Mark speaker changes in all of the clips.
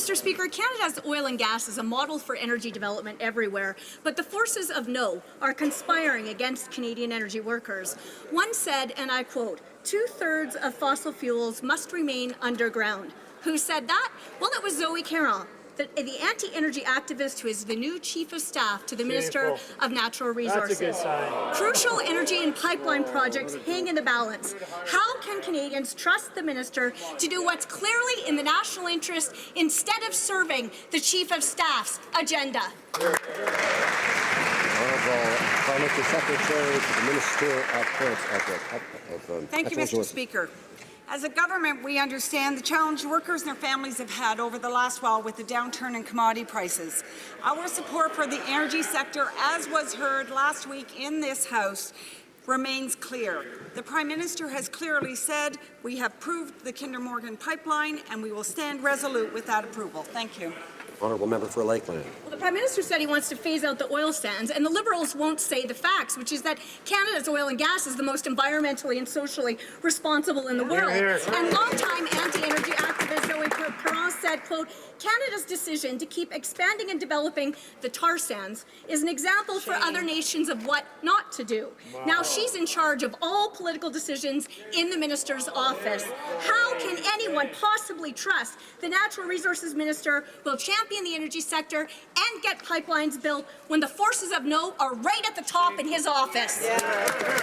Speaker 1: Mr. Speaker, Canada's oil and gas is a model for energy development everywhere, but the forces of no are conspiring against Canadian energy workers. One said, and I quote, "2/3 of fossil fuels must remain underground." Who said that? Well, it was Zoe Caron, the anti-energy activist who is the new Chief of Staff to the Minister of Natural Resources.
Speaker 2: That's a good sign.
Speaker 1: Crucial energy and pipeline projects hang in the balance. How can Canadians trust the Minister to do what's clearly in the national interest instead of serving the Chief of Staff's agenda?
Speaker 3: Honourable Parliamentary Secretary to the Minister of
Speaker 4: Thank you, Mr. Speaker. As a government, we understand the challenge workers and their families have had over the last while with the downturn in commodity prices. Our support for the energy sector, as was heard last week in this House, remains clear. The Prime Minister has clearly said we have approved the Kinder Morgan pipeline and we will stand resolute with that approval. Thank you.
Speaker 3: Honourable Member for Lakeland.
Speaker 1: Well, the Prime Minister said he wants to phase out the oil sands, and the Liberals won't say the facts, which is that Canada's oil and gas is the most environmentally and socially responsible in the world. And longtime anti-energy activist Zoe Caron said, quote, "Canada's decision to keep expanding and developing the tar sands is an example for other nations of what not to do." Wow. Now she's in charge of all political decisions in the Minister's office. How can anyone possibly trust the Natural Resources Minister will champion the energy sector and get pipelines built when the forces of no are right at the top in his office?
Speaker 3: Yeah.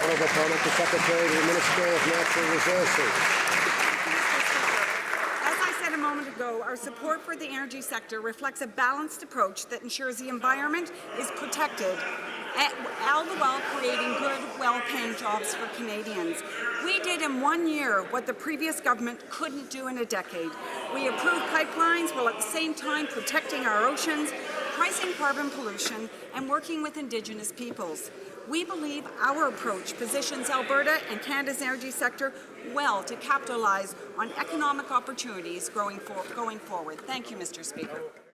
Speaker 3: Honourable Parliamentary Secretary to the Minister of Natural Resources.
Speaker 4: A moment ago, our support for the energy sector reflects a balanced approach that ensures the environment is protected, all the while creating good, well-paying jobs for Canadians. We did in 1 year what the previous government couldn't do in a decade. We approved pipelines while at the same time protecting our oceans, pricing carbon pollution, and working with Indigenous peoples. We believe our approach positions Alberta and Canada's energy sector well to capitalize on economic opportunities going forward. Thank you, Mr. Speaker.